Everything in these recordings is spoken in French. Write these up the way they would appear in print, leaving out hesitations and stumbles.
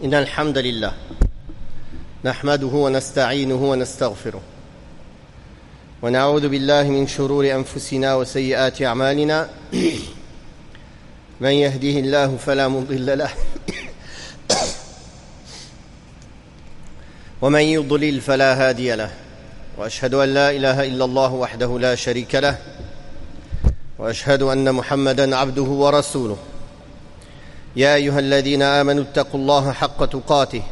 إن الحمد لله نحمده ونستعينه ونستغفره ونعوذ بالله من شرور أنفسنا وسيئات أعمالنا من يهده الله فلا مضل له ومن يضلل فلا هادي له وأشهد أن لا إله إلا الله وحده لا شريك له وأشهد أن محمدًا عبده ورسوله يا أيها الذين آمنوا اتقوا الله حق تقاته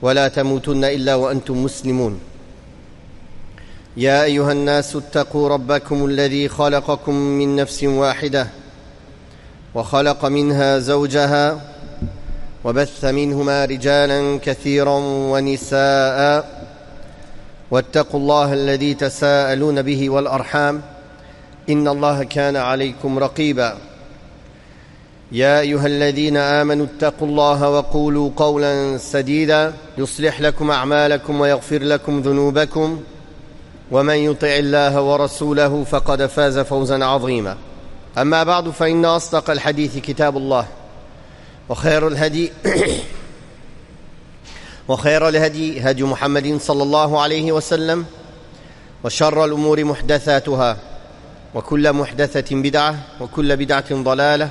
ولا تموتن إلا وأنتم مسلمون يا أيها الناس اتقوا ربكم الذي خلقكم من نفس واحدة وخلق منها زوجها وبث منهما رجالا كثيرا ونساء واتقوا الله الذي تساءلون به والأرحام إن الله كان عليكم رقيبا يا أيها الذين آمنوا اتقوا الله وقولوا قولا سديدا يصلح لكم أعمالكم ويغفر لكم ذنوبكم ومن يطع الله ورسوله فقد فاز فوزا عظيما أما بعد فإن أصدق الحديث كتاب الله وخير الهدي هدي محمد صلى الله عليه وسلم وشر الأمور محدثاتها وكل محدثة بدعة وكل بدعة ضلالة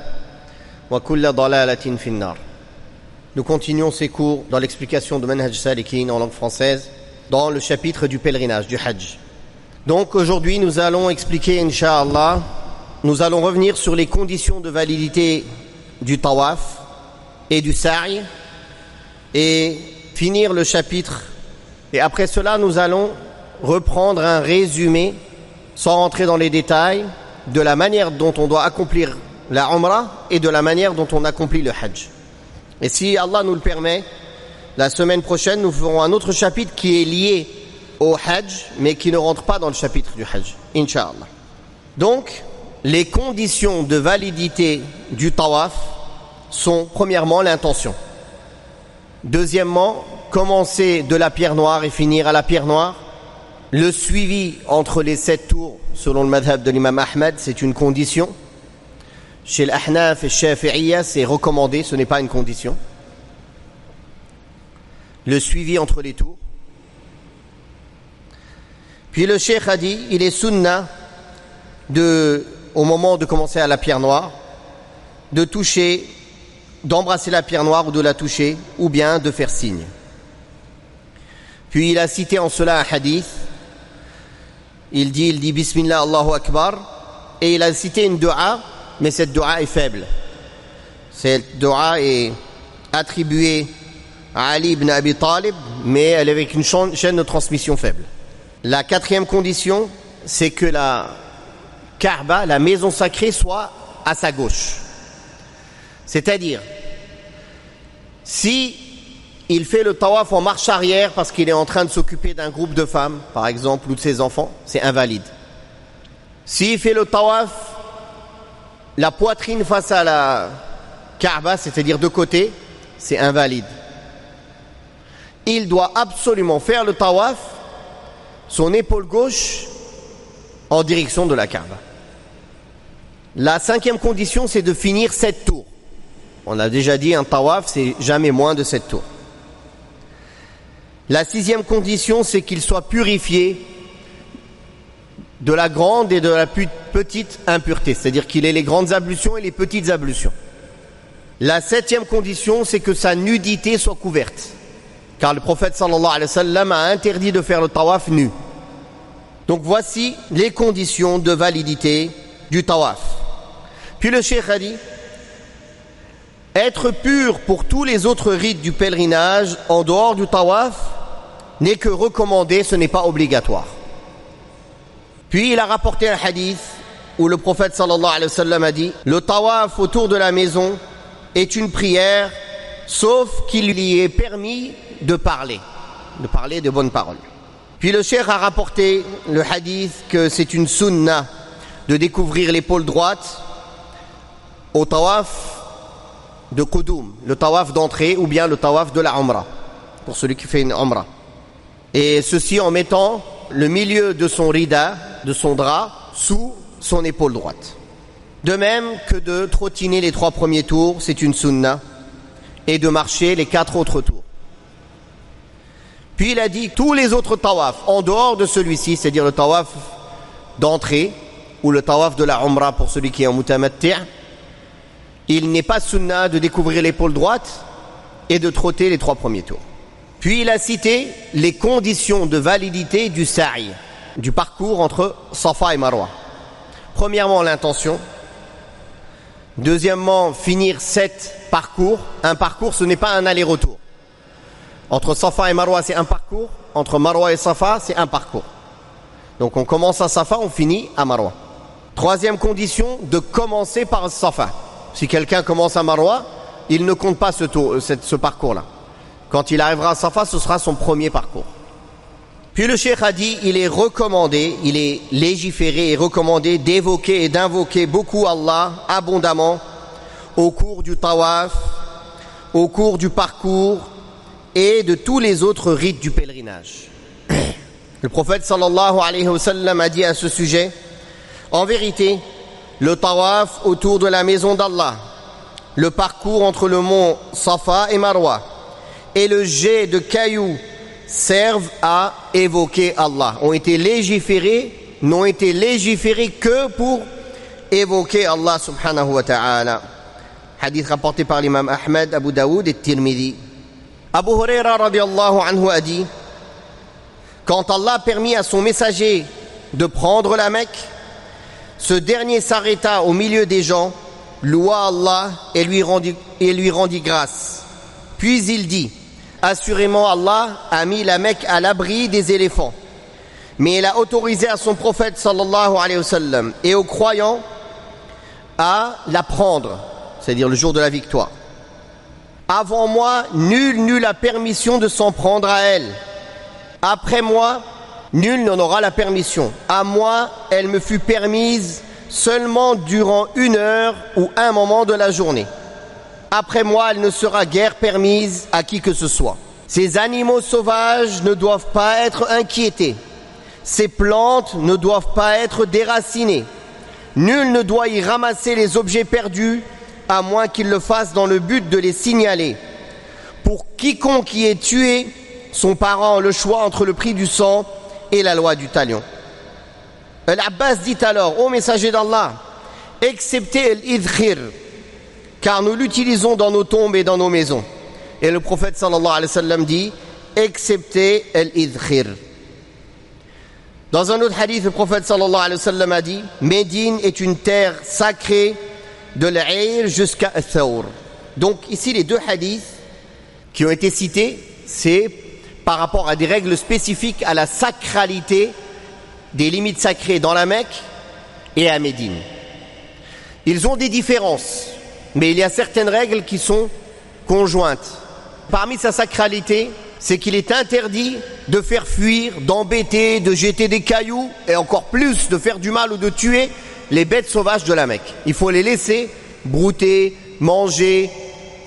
وكل ضلالة في النار. Nous continuons ces cours dans l'explication de Manhaj Salikin en langue française dans le chapitre du pèlerinage, du Hajj. Donc aujourd'hui nous allons expliquer, Inch'Allah, nous allons revenir sur les conditions de validité du tawaf et du sa'i et finir le chapitre. Et après cela nous allons reprendre un résumé sans rentrer dans les détails de la manière dont on doit accomplir la Umrah et de la manière dont on accomplit le Hajj. Et si Allah nous le permet, la semaine prochaine, nous ferons un autre chapitre qui est lié au Hajj, mais qui ne rentre pas dans le chapitre du Hajj, Inch'Allah. Donc, les conditions de validité du tawaf sont premièrement l'intention. Deuxièmement, commencer de la pierre noire et finir à la pierre noire. Le suivi entre les 7 tours, selon le madhab de l'imam Ahmed, c'est une condition. Chez l'Ahnaf et Shafi'iyya, c'est recommandé, ce n'est pas une condition. Le suivi entre les tours. Puis le cheikh a dit, il est sunnah au moment de commencer à la pierre noire, de toucher, d'embrasser la pierre noire ou de la toucher, ou bien de faire signe. Puis il a cité en cela un hadith. Il dit Bismillah Allahu Akbar, et il a cité une dua. Mais cette dua est faible. Cette dua est attribuée à Ali ibn Abi Talib, mais elle est avec une chaîne de transmission faible. La 4e condition, c'est que la Kaaba, la maison sacrée, soit à sa gauche. C'est-à-dire, si il fait le tawaf en marche arrière parce qu'il est en train de s'occuper d'un groupe de femmes, par exemple, ou de ses enfants, c'est invalide. S'il fait le tawaf la poitrine face à la Kaaba, c'est-à-dire de côté, c'est invalide. Il doit absolument faire le tawaf, son épaule gauche, en direction de la Kaaba. La 5e condition, c'est de finir 7 tours. On a déjà dit, un tawaf, c'est jamais moins de 7 tours. La 6e condition, c'est qu'il soit purifié de la grande et de la petite impureté, c'est-à-dire qu'il ait les grandes ablutions et les petites ablutions. La 7e condition, c'est que sa nudité soit couverte, car le prophète sallallahu alayhi wa sallam a interdit de faire le tawaf nu. Donc voici les conditions de validité du tawaf. Puis le cheikh a dit, être pur pour tous les autres rites du pèlerinage en dehors du tawaf n'est que recommandé, ce n'est pas obligatoire. Puis il a rapporté un hadith où le prophète sallallahu alayhi wa sallam a dit, le tawaf autour de la maison est une prière, sauf qu'il lui est permis de parler de bonnes paroles. Puis le cheikh a rapporté le hadith que c'est une sunnah de découvrir l'épaule droite au tawaf de Qudum, le tawaf d'entrée ou bien le tawaf de la Umrah, pour celui qui fait une Umrah. Et ceci en mettant le milieu de son rida, de son drap, sous son épaule droite. De même que de trottiner les 3 premiers tours, c'est une sunnah. et de marcher les 4 autres tours. Puis il a dit tous les autres tawaf en dehors de celui-ci, c'est-à-dire le tawaf d'entrée ou le tawaf de la umrah pour celui qui est en mutamatti', il n'est pas sunna de découvrir l'épaule droite et de trotter les 3 premiers tours. Puis il a cité les conditions de validité du sa'i, du parcours entre Safa et Marwa. Premièrement, l'intention. Deuxièmement, finir 7 parcours. Un parcours, ce n'est pas un aller-retour. Entre Safa et Marwa, c'est un parcours. Entre Marwa et Safa, c'est un parcours. Donc on commence à Safa, on finit à Marwa. Troisième condition, de commencer par Safa. Si quelqu'un commence à Marwa, il ne compte pas ce parcours-là. Quand il arrivera à Safa, ce sera son premier parcours. Puis le cheikh a dit, il est recommandé, il est légiféré et recommandé d'évoquer et d'invoquer beaucoup Allah, abondamment, au cours du tawaf, au cours du parcours et de tous les autres rites du pèlerinage. Le prophète sallallahu alayhi wa sallam a dit à ce sujet, en vérité, le tawaf autour de la maison d'Allah, le parcours entre le mont Safa et Marwa et le jet de cailloux servent à évoquer Allah, n'ont été légiférés que pour évoquer Allah subhanahu wa ta'ala. Hadith rapporté par l'imam Ahmed, Abu Daoud et Tirmidhi. Abu Huraira radiallahu anhu a dit, quand Allah permit à son messager de prendre la Mecque, ce dernier s'arrêta au milieu des gens, loua Allah et lui rendit grâce. Puis il dit, assurément Allah a mis la Mecque à l'abri des éléphants, mais il a autorisé à son prophète sallallahu alayhi wa sallam et aux croyants à la prendre, c'est-à-dire le jour de la victoire. Avant moi, nul n'eut la permission de s'en prendre à elle. Après moi, nul n'en aura la permission. À moi, elle me fut permise seulement durant 1 heure ou un moment de la journée. Après moi, elle ne sera guère permise à qui que ce soit. Ces animaux sauvages ne doivent pas être inquiétés. Ces plantes ne doivent pas être déracinées. Nul ne doit y ramasser les objets perdus, à moins qu'il le fasse dans le but de les signaler. Pour quiconque y est tué, son parent a le choix entre le prix du sang et la loi du talion. Al-Abbas dit alors, ô messager d'Allah, excepté l'idkhir, car nous l'utilisons dans nos tombes et dans nos maisons. Et le prophète sallallahu alayhi wa sallam dit, excepté l'idkhir. Dans un autre hadith, le prophète sallallahu alayhi wa sallam a dit, Médine est une terre sacrée de l'Aïr jusqu'à Thawr. Donc ici, les 2 hadiths qui ont été cités, c'est par rapport à des règles spécifiques à la sacralité des limites sacrées dans la Mecque et à Médine. Ils ont des différences, mais il y a certaines règles qui sont conjointes. Parmi sa sacralité, c'est qu'il est interdit de faire fuir, d'embêter, de jeter des cailloux et encore plus de faire du mal ou de tuer les bêtes sauvages de la Mecque. Il faut les laisser brouter, manger,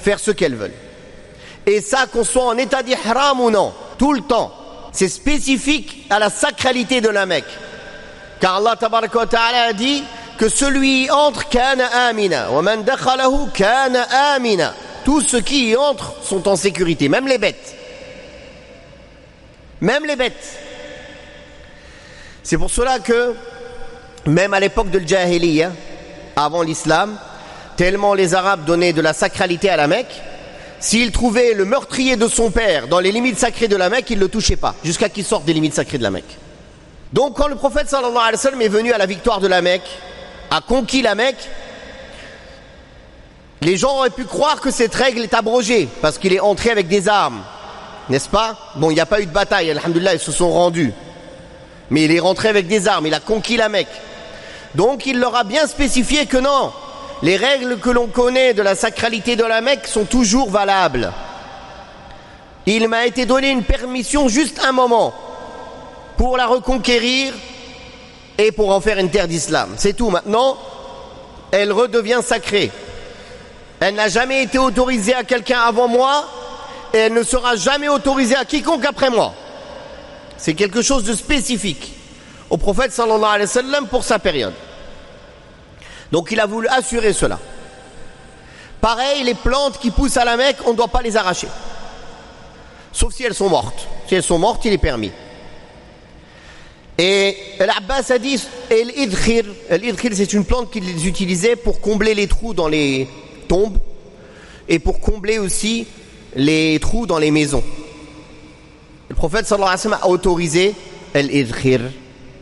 faire ce qu'elles veulent. Et ça, qu'on soit en état d'ihram ou non, tout le temps, c'est spécifique à la sacralité de la Mecque. Car Allah tabaraka wa ta'ala a dit que celui y entre, kana amina, wa man dakhalahu kana amina. Tous ceux qui y entrent sont en sécurité, même les bêtes. Même les bêtes. C'est pour cela que, même à l'époque de l'Jahiliya, avant l'islam, tellement les Arabes donnaient de la sacralité à la Mecque, s'ils trouvaient le meurtrier de son père dans les limites sacrées de la Mecque, ils ne le touchaient pas, jusqu'à qu'il sorte des limites sacrées de la Mecque. Donc quand le prophète sallallahu alayhi wa sallam est venu à la victoire de la Mecque, a conquis la Mecque, les gens auraient pu croire que cette règle est abrogée, parce qu'il est entré avec des armes, n'est-ce pas? Bon, il n'y a pas eu de bataille, alhamdoulilah, ils se sont rendus. Mais il est rentré avec des armes, il a conquis la Mecque. Donc il leur a bien spécifié que non, les règles que l'on connaît de la sacralité de la Mecque sont toujours valables. Il m'a été donné une permission juste un moment pour la reconquérir et pour en faire une terre d'islam. C'est tout. Maintenant, elle redevient sacrée. Elle n'a jamais été autorisée à quelqu'un avant moi et elle ne sera jamais autorisée à quiconque après moi. C'est quelque chose de spécifique au prophète sallallahu alayhi wa sallam pour sa période. Donc il a voulu assurer cela. Pareil, les plantes qui poussent à la Mecque, on ne doit pas les arracher. Sauf si elles sont mortes. Si elles sont mortes, il est permis. Et l'Abbas a dit, l'idkhir, c'est une plante qu'ils utilisaient pour combler les trous dans les tombes et pour combler aussi les trous dans les maisons. Le prophète sallallahu alayhi wa sallam a autorisé l'idkhir.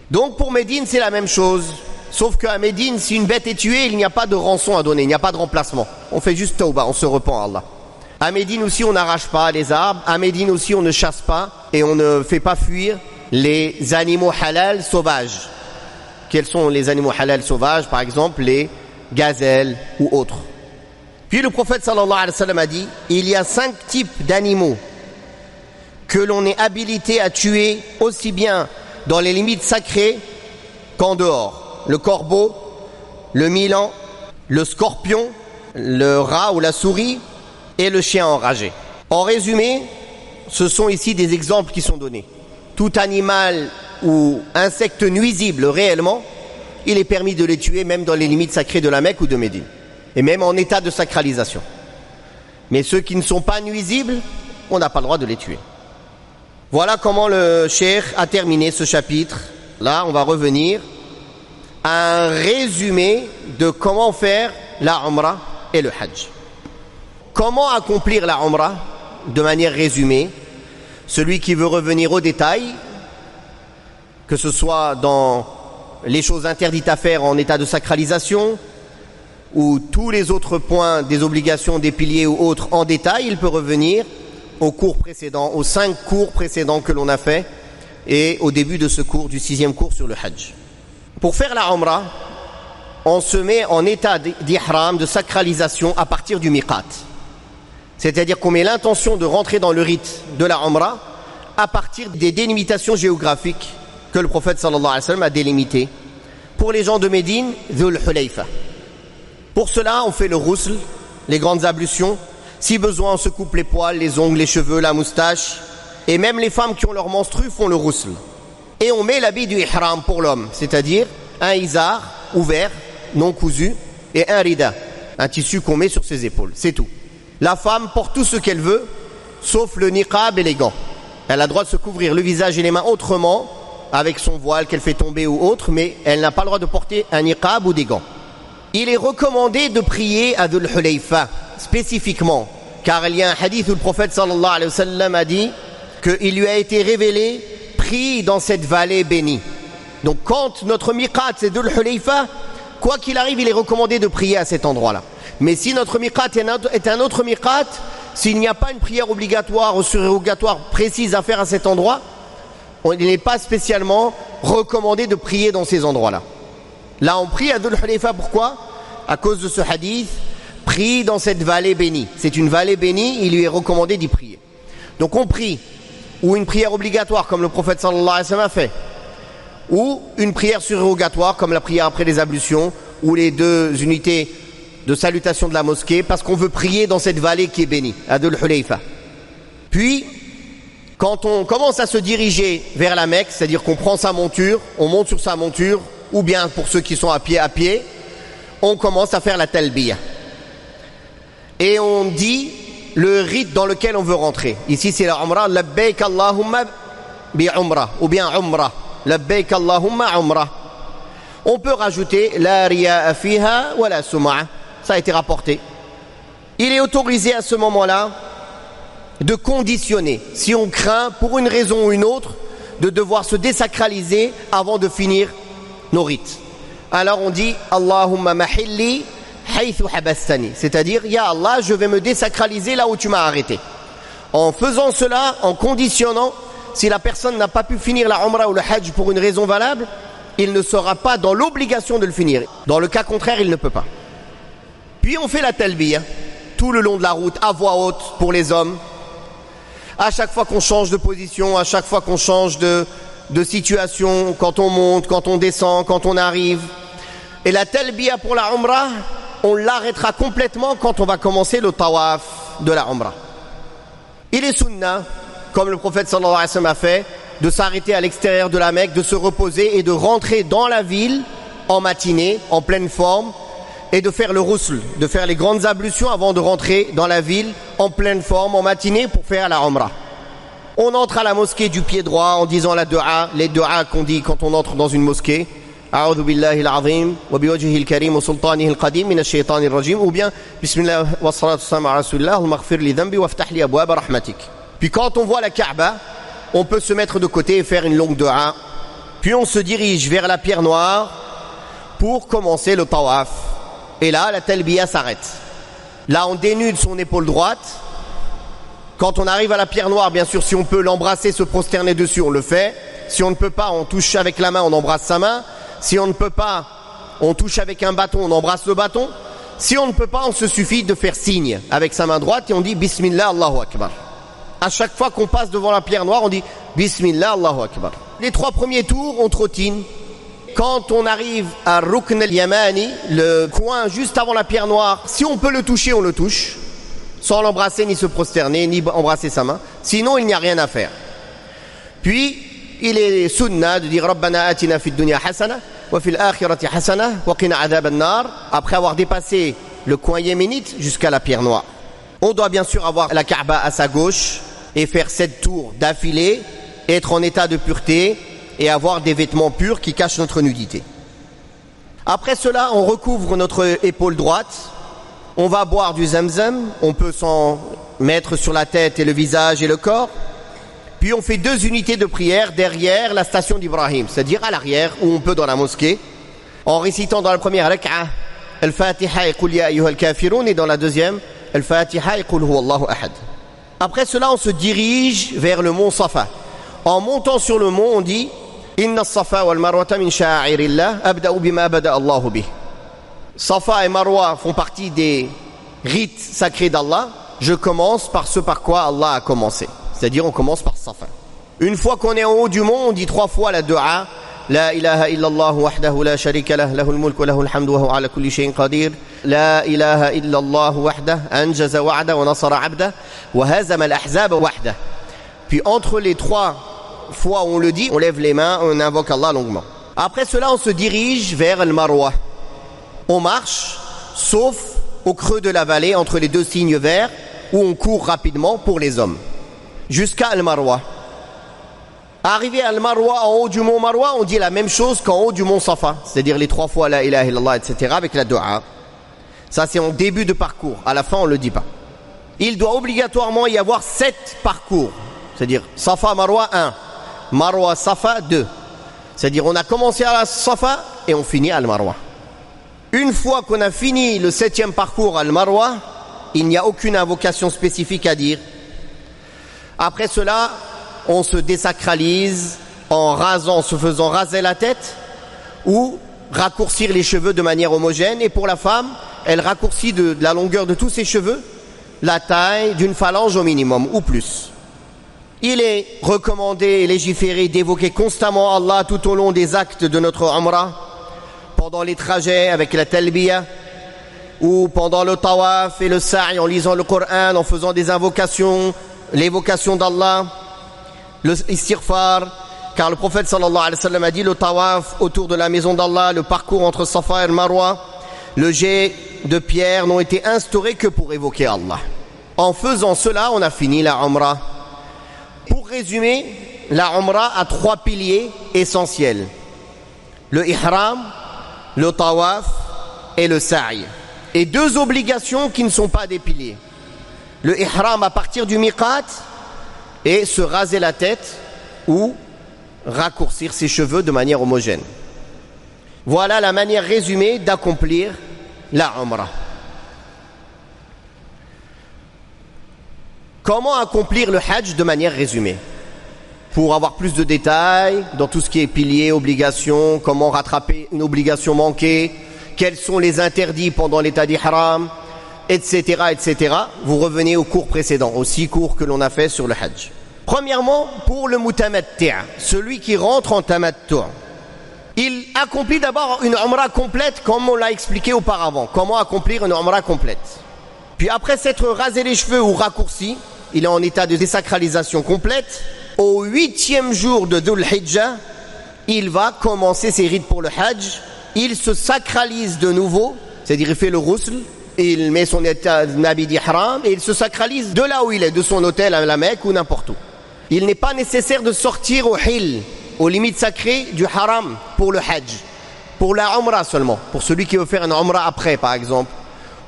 Donc pour Médine, c'est la même chose. Sauf qu'à Médine, si une bête est tuée, il n'y a pas de rançon à donner, il n'y a pas de remplacement. On fait juste tawbah, on se repent à Allah. À Médine aussi, on n'arrache pas les arbres. À Médine aussi, on ne chasse pas et on ne fait pas fuir les animaux halal sauvages. Quels sont les animaux halal sauvages? Par exemple, les gazelles ou autres. Puis le prophète sallallahu alayhi wa sallam a dit, il y a 5 types d'animaux que l'on est habilité à tuer aussi bien dans les limites sacrées qu'en dehors. Le corbeau, le milan, le scorpion, le rat ou la souris et le chien enragé. En résumé, ce sont ici des exemples qui sont donnés. Tout animal ou insecte nuisible réellement, il est permis de les tuer même dans les limites sacrées de la Mecque ou de Médine. Et même en état de sacralisation. Mais ceux qui ne sont pas nuisibles, on n'a pas le droit de les tuer. Voilà comment le cheikh a terminé ce chapitre. Là, on va revenir à un résumé de comment faire la Umrah et le Hajj. Comment accomplir la Umrah de manière résumée? Celui qui veut revenir au détail, que ce soit dans les choses interdites à faire en état de sacralisation ou tous les autres points des obligations, des piliers ou autres en détail, il peut revenir aux cours précédents, aux 5 cours précédents que l'on a fait et au début de ce cours, du 6e cours sur le Hajj. Pour faire la Umrah, on se met en état d'ihram, de sacralisation à partir du miqat. C'est-à-dire qu'on met l'intention de rentrer dans le rite de la Umrah à partir des délimitations géographiques que le prophète sallallahu alayhi wa sallam a délimitées. Pour les gens de Médine, Dhul Hulayfa. Pour cela, on fait le ghusl, les grandes ablutions. Si besoin, on se coupe les poils, les ongles, les cheveux, la moustache. Et même les femmes qui ont leur menstru font le ghusl. Et on met l'habit du ihram pour l'homme, c'est-à-dire un izar ouvert, non cousu, et un rida, un tissu qu'on met sur ses épaules, c'est tout. La femme porte tout ce qu'elle veut, sauf le niqab et les gants. Elle a le droit de se couvrir le visage et les mains autrement, avec son voile qu'elle fait tomber ou autre, mais elle n'a pas le droit de porter un niqab ou des gants. Il est recommandé de prier à Dhul Hulayfa, spécifiquement, car il y a un hadith où le prophète sallallahu alayhi wa sallam a dit qu'il lui a été révélé, prie dans cette vallée bénie. Donc quand notre miqat c'est Dhul Hulayfa, quoi qu'il arrive, il est recommandé de prier à cet endroit-là. Mais si notre miqat est un autre miqat, s'il n'y a pas une prière obligatoire ou surrogatoire précise à faire à cet endroit, il n'est pas spécialement recommandé de prier dans ces endroits-là. Là, on prie à Dhul Hulayfa, pourquoi? À cause de ce hadith, prie dans cette vallée bénie. C'est une vallée bénie, il lui est recommandé d'y prier. Donc on prie, ou une prière obligatoire comme le prophète sallallahu alayhi wa sallam a fait, ou une prière surrogatoire comme la prière après les ablutions, ou les 2 unités de salutation de la mosquée, parce qu'on veut prier dans cette vallée qui est bénie, à Dhul Hulayfa. Puis, quand on commence à se diriger vers la Mecque, c'est-à-dire qu'on prend sa monture, on monte sur sa monture, ou bien pour ceux qui sont à pied, on commence à faire la talbiya. Et on dit le rite dans lequel on veut rentrer. Ici c'est la Umrah, labbaik Allahumma bi Umrah, ou bien Umrah, labbaik Allahumma Umrah. On peut rajouter la riya'a fiha wa la sum'a. Ça a été rapporté. Il est autorisé à ce moment-là de conditionner, si on craint pour une raison ou une autre, de devoir se désacraliser avant de finir nos rites. Alors on dit Allahumma mahilli haythu habastani, c'est-à-dire ya Allah, je vais me désacraliser là où tu m'as arrêté. En faisant cela, en conditionnant, si la personne n'a pas pu finir la Umrah ou le Hajj pour une raison valable, il ne sera pas dans l'obligation de le finir. Dans le cas contraire, il ne peut pas. Puis on fait la talbiya tout le long de la route, à voix haute pour les hommes. À chaque fois qu'on change de position, à chaque fois qu'on change de situation, quand on monte, quand on descend, quand on arrive. Et la talbiya pour la Umrah, on l'arrêtera complètement quand on va commencer le tawaf de la Umrah. Il est sunnah, comme le prophète sallallahu alayhi wa sallam a fait, de s'arrêter à l'extérieur de la Mecque, de se reposer et de rentrer dans la ville en matinée, en pleine forme, et de faire le ghusl, de faire les grandes ablutions avant de rentrer dans la ville en pleine forme, en matinée, pour faire la Umrah. On entre à la mosquée du pied droit en disant les du'a qu'on dit quand on entre dans une mosquée. A'udhu billahi al-azim wa biwajhihi al-karim wa sultanihi al-qadim min ash-shaytani ar-rajim, ou bien Bismillah wa salatu wassalamu ala rasulillah Allahumma ighfir li dhanbi waftah li abwaba rahmatik. Puis quand on voit la Kaaba, on peut se mettre de côté et faire une longue du'a. Puis on se dirige vers la pierre noire pour commencer le tawaf. Et là, la talbiya s'arrête. Là, on dénude son épaule droite. Quand on arrive à la pierre noire, bien sûr, si on peut l'embrasser, se prosterner dessus, on le fait. Si on ne peut pas, on touche avec la main, on embrasse sa main. Si on ne peut pas, on touche avec un bâton, on embrasse le bâton. Si on ne peut pas, on se suffit de faire signe avec sa main droite et on dit Bismillah, Allahu Akbar. À chaque fois qu'on passe devant la pierre noire, on dit Bismillah, Allahu Akbar. Les 3 premiers tours, on trottine. Quand on arrive à Rukn al-Yamani, le coin juste avant la pierre noire, si on peut le toucher, on le touche, sans l'embrasser, ni se prosterner, ni embrasser sa main. Sinon, il n'y a rien à faire. Puis, il est sunnah de dire Rabbana atina fid dunya hasana wa fil akhirati hasana wa qina adhab an-nar, après avoir dépassé le coin yéménite jusqu'à la pierre noire. On doit bien sûr avoir la Kaaba à sa gauche et faire 7 tours d'affilée, être en état de pureté et avoir des vêtements purs qui cachent notre nudité. Après cela, on recouvre notre épaule droite, on va boire du zamzam, on peut s'en mettre sur la tête et le visage et le corps, puis on fait 2 unités de prière derrière la station d'Ibrahim, c'est-à-dire à l'arrière, où on peut dans la mosquée, en récitant dans la première rak'a Al-Fatiha et Qul ya ayyuhal kafirun, et dans la deuxième Al-Fatiha et Qul huwallahu ahad. Après cela, on se dirige vers le mont Safa. En montant sur le mont, on dit Inna as-Safa wal Marwata min sha'airillah abda'u bima bada Allahu bih. Safa et Marwa font partie des rites sacrés d'Allah. Je commence par ce par quoi Allah a commencé. C'est-à-dire, on commence par Safa. Une fois qu'on est en haut du mont, on dit 3 fois la du'a. La ilaha illallah wahdahu la sharika lah, lahul mulk wa lahul hamdu wa huwa ala kulli shay'in qadir. La ilaha illallah wahdah, anjaza wa'da wa nasara 'abda wa hazama al-ahzaba wahdah. Puis entre les 3 fois où on le dit, on lève les mains, on invoque Allah longuement. Après cela, on se dirige vers le Marwa. On marche, sauf au creux de la vallée, entre les 2 signes verts, où on court rapidement pour les hommes, jusqu'à Al-Marwa. Arrivé à Al-Marwa, en haut du mont Marwa, on dit la même chose qu'en haut du mont Safa, c'est-à-dire les 3 fois la ilaha illallah, etc., avec la dua. Ça, c'est en début de parcours. À la fin, on ne le dit pas. Il doit obligatoirement y avoir 7 parcours, c'est-à-dire Safa, Marwa 1, Marwa, Safa 2. C'est-à-dire on a commencé à la Safa et on finit à Al-Marwa. Une fois qu'on a fini le 7e parcours à Al-Marwa, il n'y a aucune invocation spécifique à dire. Après cela, on se désacralise en se faisant raser la tête ou raccourcir les cheveux de manière homogène. Et pour la femme, elle raccourcit de la longueur de tous ses cheveux la taille d'une phalange au minimum ou plus. Il est recommandé et légiféré d'évoquer constamment Allah tout au long des actes de notre Umrah, pendant les trajets avec la talbiya, ou pendant le tawaf et le sa'i, en lisant le Coran, en faisant des invocations, l'évocation d'Allah, le istighfar, car le prophète sallallahu alayhi wa sallam a dit le tawaf autour de la maison d'Allah, le parcours entre Safa et Marwa, le jet de pierre n'ont été instaurés que pour évoquer Allah. En faisant cela, on a fini la Umrah. Pour résumer, la Umrah a 3 piliers essentiels: le ihram, le tawaf et le sa'i. Et 2 obligations qui ne sont pas des piliers: le ihram à partir du miqat et se raser la tête ou raccourcir ses cheveux de manière homogène. Voilà la manière résumée d'accomplir la Umrah. Comment accomplir le Hajj de manière résumée? Pour avoir plus de détails dans tout ce qui est piliers, obligations, comment rattraper une obligation manquée, quels sont les interdits pendant l'état d'ihram, etc., etc. Vous revenez au cours précédent, aux 6 cours que l'on a fait sur le Hajj. Premièrement, pour le mutamatti', celui qui rentre en tamattu', il accomplit d'abord une Umrah complète comme on l'a expliqué auparavant. Comment accomplir une Umrah complète? Puis après s'être rasé les cheveux ou raccourci, il est en état de désacralisation complète. Au 8e jour de Dhul Hijjah, il va commencer ses rites pour le Hajj. Il se sacralise de nouveau C'est-à-dire il fait le ghusl, et il met son habit d'ihram et il se sacralise de là où il est, de son hôtel à la Mecque ou n'importe où. Il n'est pas nécessaire de sortir au hil, aux limites sacrées du haram pour le hajj. Pour la umrah seulement, pour celui qui veut faire une umrah après par exemple,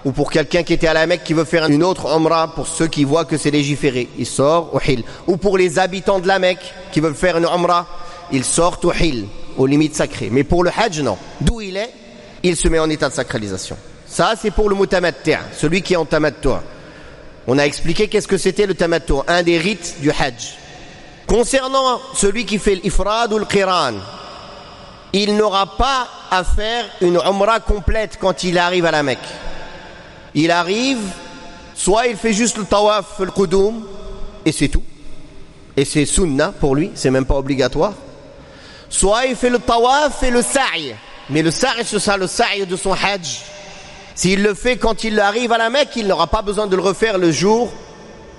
ou pour quelqu'un qui était à la Mecque qui veut faire une autre umrah, pour ceux qui voient que c'est légiféré, il sort au hil. Ou pour les habitants de la Mecque qui veulent faire une umrah, ils sortent au hil, aux limites sacrées. Mais pour le hajj, non. D'où il est, il se met en état de sacralisation. Ça, c'est pour le mutamattu', celui qui est en tamattu'. On a expliqué qu'est-ce que c'était le tamattu', un des rites du hajj. Concernant celui qui fait l'ifrad ou le qiran, il n'aura pas à faire une umrah complète quand il arrive à la Mecque. Il arrive, soit il fait juste le tawaf, le qudum, et c'est tout. Et c'est sunnah pour lui, c'est même pas obligatoire. Soit il fait le tawaf et le sa'i. Mais le sa'i, c'est ça le sa'i de son hajj. S'il le fait quand il arrive à la Mecque, il n'aura pas besoin de le refaire le jour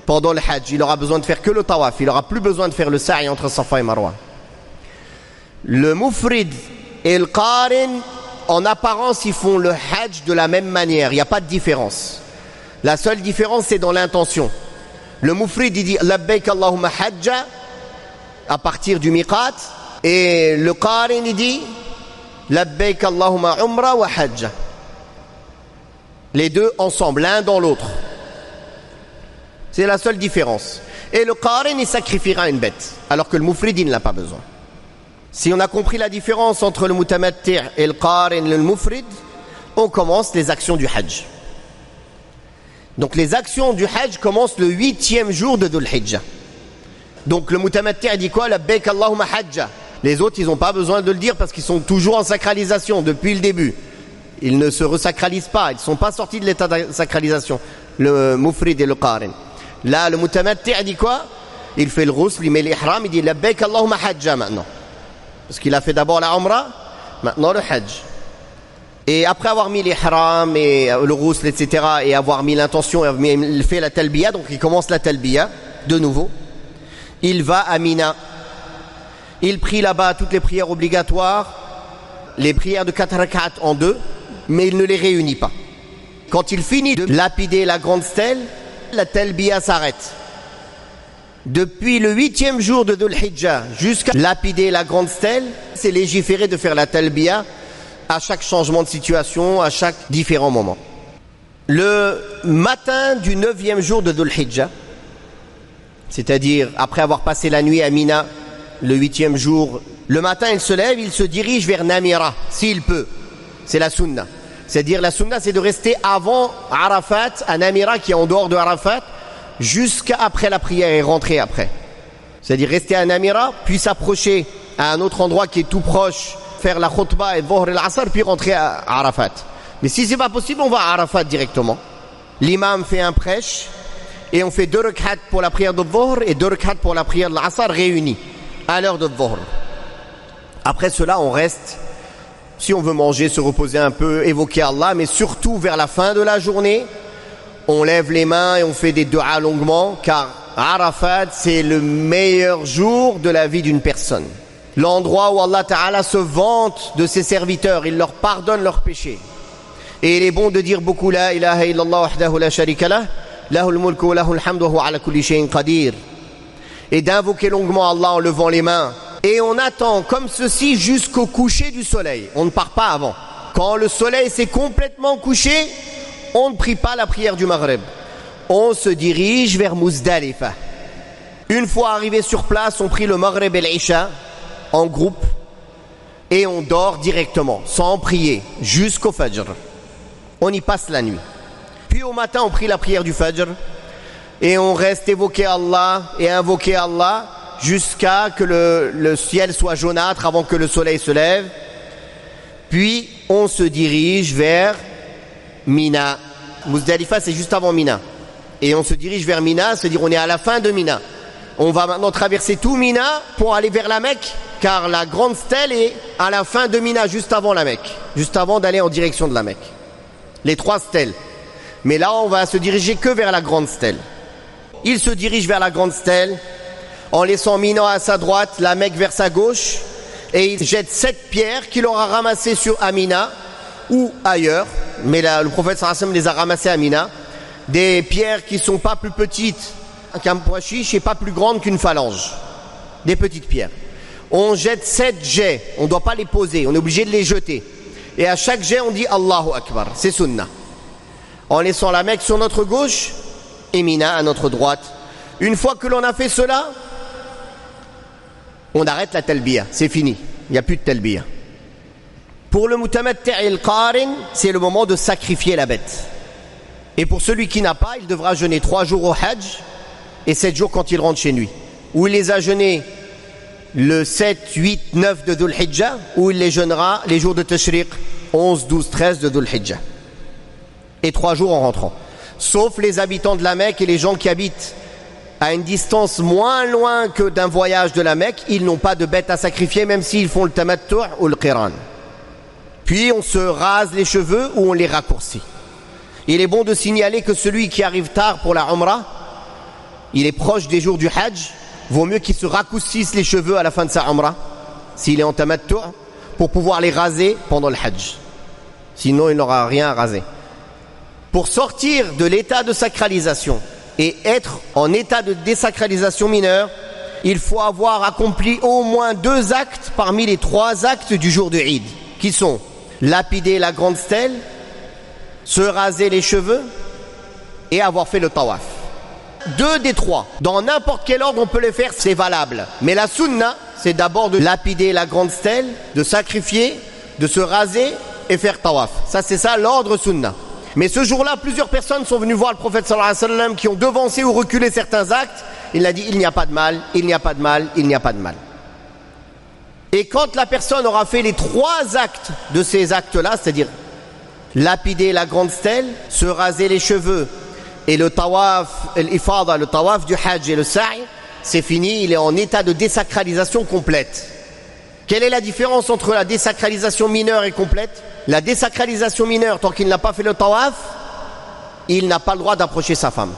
pendant le hajj. Il aura besoin de faire que le tawaf. Il n'aura plus besoin de faire le sa'i entre Safa et Marwa. Le mufrid et le qarin, en apparence, ils font le hajj de la même manière. Il n'y a pas de différence. La seule différence, c'est dans l'intention. Le mufrid, il dit labbaik Allahumma hajja à partir du miqat. Et le qarin, il dit labbaik Allahumma umra wa hajja. Les deux ensemble, l'un dans l'autre. C'est la seule différence. Et le qarin, il sacrifiera une bête, alors que le mufrid, il ne l'a pas besoin. Si on a compris la différence entre le mutamatti' et le qarin et le mufrid, on commence les actions du hajj. Donc les actions du hajj commencent le 8e jour de Dhul Hijjah. Donc le mutamatti' dit quoi? Labbaik Allahumma hajja. Les autres, ils n'ont pas besoin de le dire parce qu'ils sont toujours en sacralisation depuis le début. Ils ne se resacralisent pas, ils ne sont pas sortis de l'état de sacralisation, le mufrid et le qarin. Là, le mutamatti' dit quoi? Il fait le ghusl, il met l'ihram, il dit labbaik Allahumma hajja maintenant. Parce qu'il a fait d'abord la umrah, maintenant le hajj. Et après avoir mis l'ihram et le ghusl, etc., et avoir mis l'intention, il fait la talbiya, donc il commence la talbiya de nouveau. Il va à Mina. Il prie là-bas toutes les prières obligatoires, les prières de 4 rak'at en 2, mais il ne les réunit pas. Quand il finit de lapider la grande stèle, la talbiya s'arrête. Depuis le 8e jour de Dhul Hijjah jusqu'à lapider la grande stèle, c'est légiféré de faire la talbiya à chaque changement de situation, à chaque différent moment. Le matin du 9e jour de Dhul Hijjah, c'est-à-dire après avoir passé la nuit à Mina, le 8e jour, le matin il se lève, il se dirige vers Namira, s'il peut. C'est la sunna. C'est-à-dire la sunna, c'est de rester avant Arafat, à Namira qui est en dehors de Arafat, jusqu'à après la prière et rentrer après. C'est-à-dire rester à Namira, puis s'approcher à un autre endroit qui est tout proche, faire la khutbah et Dhuhr et l'Asr, puis rentrer à Arafat. Mais si c'est pas possible, on va à Arafat directement. L'imam fait un prêche et on fait 2 rak'at pour la prière de Dhuhr et 2 rak'at pour la prière de l'Asr réunis à l'heure de Dhuhr. Après cela, on reste, si on veut manger, se reposer un peu, évoquer Allah, mais surtout vers la fin de la journée, on lève les mains et on fait des du'a longuement, car Arafat, c'est le meilleur jour de la vie d'une personne. L'endroit où Allah Ta'ala se vante de ses serviteurs, il leur pardonne leurs péchés. Et il est bon de dire beaucoup la ilaha illallah wahdahu la sharika lah, lahul mulku wa lahul hamdu wa huwa ala kulli shay'in qadir. Et d'invoquer longuement Allah en levant les mains. Et on attend comme ceci jusqu'au coucher du soleil. On ne part pas avant. Quand le soleil s'est complètement couché, on ne prie pas la prière du Maghrib. On se dirige vers Muzdalifa. Une fois arrivé sur place, on prie le Maghrib et l'Isha en groupe et on dort directement, sans prier, jusqu'au Fajr. On y passe la nuit. Puis au matin, on prie la prière du Fajr et on reste évoquer Allah et invoquer Allah jusqu'à que le ciel soit jaunâtre avant que le soleil se lève. Puis on se dirige vers Mina. Muzdalifa, c'est juste avant Mina. Et on se dirige vers Mina, c'est-à-dire on est à la fin de Mina. On va maintenant traverser tout Mina pour aller vers la Mecque, car la grande stèle est à la fin de Mina, juste avant la Mecque, juste avant d'aller en direction de la Mecque. Les 3 stèles. Mais là, on va se diriger que vers la grande stèle. Il se dirige vers la grande stèle, en laissant Mina à sa droite, la Mecque vers sa gauche, et il jette 7 pierres qu'il aura ramassées sur Amina, ou ailleurs, mais là, le prophète sallallahu alayhi wa sallam les a ramassées à Mina, des pierres qui ne sont pas plus petites qu'un pois chiche et pas plus grandes qu'une phalange, des petites pierres. On jette 7 jets, on ne doit pas les poser, on est obligé de les jeter. Et à chaque jet, on dit Allahu Akbar, c'est sunnah. En laissant la Mecque sur notre gauche et Mina à notre droite. Une fois que l'on a fait cela, on arrête la talbiya, c'est fini, il n'y a plus de talbiya. Pour le mutamatti' et le qarin, c'est le moment de sacrifier la bête. Et pour celui qui n'a pas, il devra jeûner 3 jours au hajj et 7 jours quand il rentre chez lui. Ou il les a jeûnés le 7, 8, 9 de Dhul Hijjah, ou il les jeûnera les jours de Tashriq, 11, 12, 13 de Dhul Hijjah. Et 3 jours en rentrant. Sauf les habitants de la Mecque et les gens qui habitent à une distance moins loin que d'un voyage de la Mecque, ils n'ont pas de bête à sacrifier, même s'ils font le tamattu' ou le qiran. Puis on se rase les cheveux ou on les raccourcit. Il est bon de signaler que celui qui arrive tard pour la Umrah, il est proche des jours du Hajj, vaut mieux qu'il se raccourcisse les cheveux à la fin de sa Umrah, s'il est en tamattu', pour pouvoir les raser pendant le Hajj. Sinon, il n'aura rien à raser. Pour sortir de l'état de sacralisation et être en état de désacralisation mineure, il faut avoir accompli au moins 2 actes parmi les 3 actes du jour de Eid, qui sont lapider la grande stèle, se raser les cheveux et avoir fait le tawaf. 2 des 3. Dans n'importe quel ordre on peut les faire, c'est valable. Mais la sunna, c'est d'abord de lapider la grande stèle, de sacrifier, de se raser et faire tawaf. Ça, c'est ça l'ordre sunna. Mais ce jour-là, plusieurs personnes sont venues voir le prophète sallallahu alayhi wa sallam qui ont devancé ou reculé certains actes. Il a dit, il n'y a pas de mal, il n'y a pas de mal, il n'y a pas de mal. Et quand la personne aura fait les 3 actes de ces actes-là, c'est-à-dire lapider la grande stèle, se raser les cheveux et le tawaf, l'ifada, le tawaf du hajj et le sa'i, c'est fini, il est en état de désacralisation complète. Quelle est la différence entre la désacralisation mineure et complète? La désacralisation mineure, tant qu'il n'a pas fait le tawaf, il n'a pas le droit d'approcher sa femme.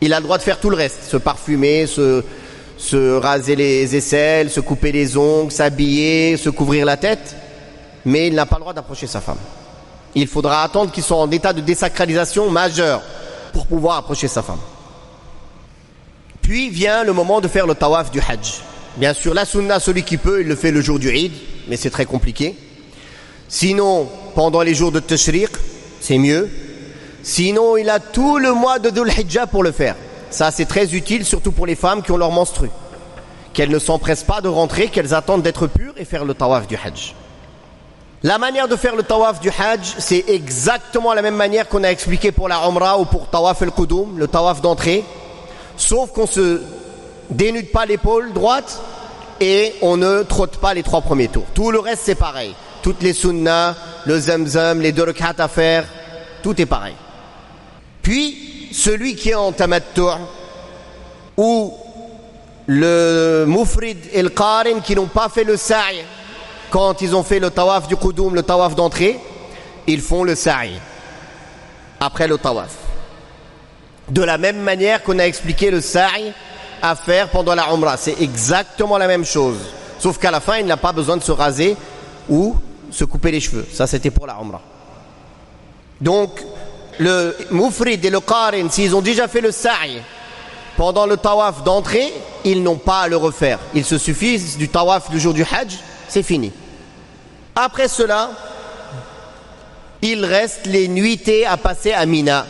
Il a le droit de faire tout le reste, se parfumer, se raser les aisselles, se couper les ongles, s'habiller, se couvrir la tête, mais il n'a pas le droit d'approcher sa femme. Il faudra attendre qu'il soit en état de désacralisation majeure pour pouvoir approcher sa femme. Puis vient le moment de faire le tawaf du hajj. Bien sûr, la sunna, celui qui peut, il le fait le jour du Eid, mais c'est très compliqué. Sinon, pendant les jours de Tashriq, c'est mieux. Sinon, il a tout le mois de Dhul Hijjah pour le faire. Ça, c'est très utile, surtout pour les femmes qui ont leur menstru. Qu'elles ne s'empressent pas de rentrer, qu'elles attendent d'être pures et faire le tawaf du hajj. La manière de faire le tawaf du hajj, c'est exactement la même manière qu'on a expliqué pour la Umrah ou pour tawaf al-Qudum, le tawaf d'entrée. Sauf qu'on se dénude pas l'épaule droite et on ne trotte pas les 3 premiers tours. Tout le reste, c'est pareil. Toutes les sunnahs, le zamzam, les 2 rak'at à faire, tout est pareil. Puis, celui qui est en tamattu' ou le mufrid et le qarin qui n'ont pas fait le sa'i, quand ils ont fait le tawaf du qudum, le tawaf d'entrée, ils font le sa'i après le tawaf. De la même manière qu'on a expliqué le sa'i à faire pendant la umrah, c'est exactement la même chose. Sauf qu'à la fin, il n'a pas besoin de se raser ou se couper les cheveux. Ça, c'était pour la umrah. Donc, le mufrid et le qarin, s'ils ont déjà fait le sa'i pendant le tawaf d'entrée, ils n'ont pas à le refaire. Il se suffit du tawaf du jour du hajj, c'est fini. Après cela, il reste les nuitées à passer à Mina.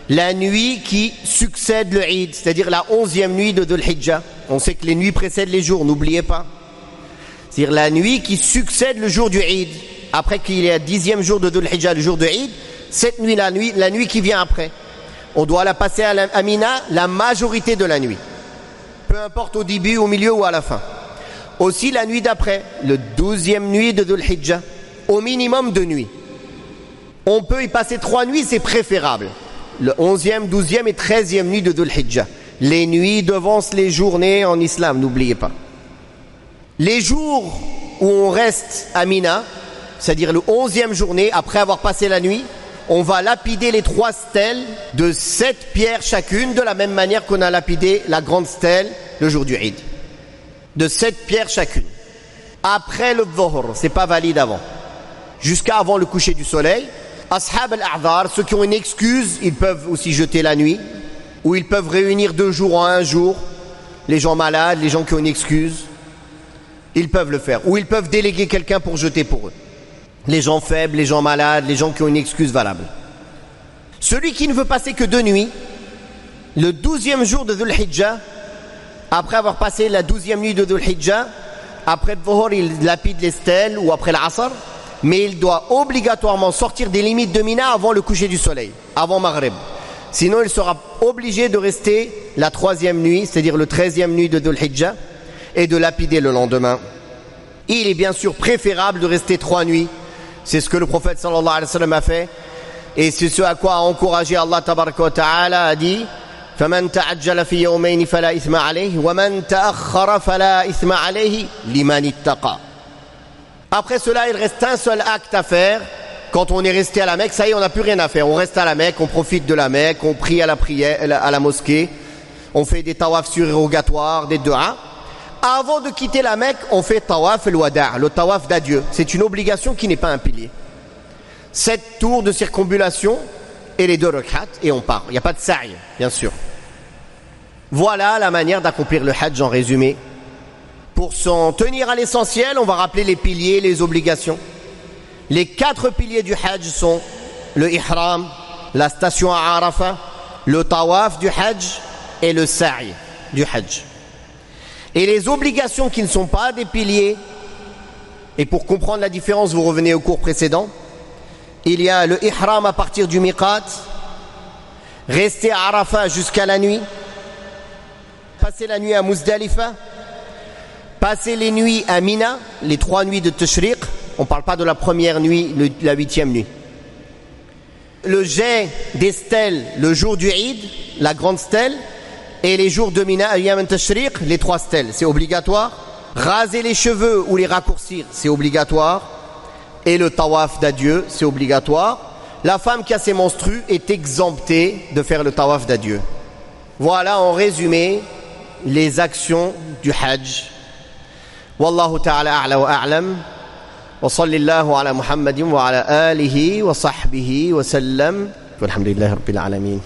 La nuit qui succède le Eid, c'est-à-dire la 11e nuit de Dhul Hijjah. On sait que les nuits précèdent les jours, n'oubliez pas. C'est-à-dire la nuit qui succède le jour du Eid. Après qu'il y ait le 10e jour de Dhul Hijjah, le jour de Eid, cette nuit, la nuit qui vient après, on doit la passer à Mina la majorité de la nuit. Peu importe au début, au milieu ou à la fin. Aussi la nuit d'après, le 12e nuit de Dhul Hijjah, au minimum 2 nuits. On peut y passer 3 nuits, c'est préférable. Le 11e, 12e et 13e nuit de Dhul Hijjah. Les nuits devancent les journées en islam, n'oubliez pas. Les jours où on reste à Mina, c'est-à-dire le 11e journée, après avoir passé la nuit, on va lapider les 3 stèles de 7 pierres chacune, de la même manière qu'on a lapidé la grande stèle le jour du Eid. De 7 pierres chacune. Après le Dhuhr, c'est pas valide avant. jusqu'à avant le coucher du soleil. Ashab al-a'dhar, ceux qui ont une excuse, ils peuvent aussi jeter la nuit, ou ils peuvent réunir 2 jours en un jour. Les gens malades, les gens qui ont une excuse, ils peuvent le faire. Ou ils peuvent déléguer quelqu'un pour jeter pour eux. Les gens faibles, les gens malades, les gens qui ont une excuse valable. Celui qui ne veut passer que 2 nuits, le 12e jour de Dhul Hijjah, après avoir passé la 12e nuit de Dhul Hijjah, après le Dhuhr, il lapide les stèles, ou après l'Asr, mais il doit obligatoirement sortir des limites de Mina avant le coucher du soleil, avant Maghrib. Sinon, il sera obligé de rester la 3e nuit, c'est-à-dire le 13e nuit de Dhul Hijjah, et de lapider le lendemain. Il est bien sûr préférable de rester 3 nuits. C'est ce que le prophète sallallahu alayhi wa sallam a fait. Et c'est ce à quoi a encouragé Allah tabaraka wa ta'ala, a dit فَمَنْ تَعَجَّلَ فِي يَوْمَيْنِ فَلَا إِثْمَ عَلَيْهِ وَمَنْ تَأَخَّرَ فَلَا إِثْمَ عَلَيْهِ لِمَنِ اتَّقَى. Après cela, il reste un seul acte à faire. Quand on est resté à la Mecque, ça y est, on n'a plus rien à faire. On reste à la Mecque, on profite de la Mecque, on prie à la prière, à la mosquée, on fait des tawafs surérogatoires, des du'a. Avant de quitter la Mecque, on fait tawaf al-wada', le tawaf d'adieu. C'est une obligation qui n'est pas un pilier. 7 tours de circumambulation et les 2 rak'at et on part. Il n'y a pas de sa'i, bien sûr. Voilà la manière d'accomplir le hajj en résumé. Pour s'en tenir à l'essentiel, on va rappeler les piliers, les obligations. Les 4 piliers du hajj sont le ihram, la station à Arafah, le tawaf du hajj et le sa'i du hajj. Et les obligations qui ne sont pas des piliers, et pour comprendre la différence, vous revenez au cours précédent, il y a le ihram à partir du miqat, rester à Arafah jusqu'à la nuit, passer la nuit à Muzdalifa, passer les nuits à Mina, les 3 nuits de Tashriq. On ne parle pas de la première nuit, la 8e nuit. Le jet des stèles le jour du Eid, la grande stèle, et les jours de Mina, Ayyam Tashriq, les 3 stèles, c'est obligatoire. Raser les cheveux ou les raccourcir, c'est obligatoire. Et le tawaf d'adieu, c'est obligatoire. La femme qui a ses menstrues est exemptée de faire le tawaf d'adieu. Voilà en résumé les actions du hajj. Wallahu ta'ala a'la wa a'lam. وصلى الله على محمد وعلى آله وصحبه وسلم والحمد لله رب العالمين.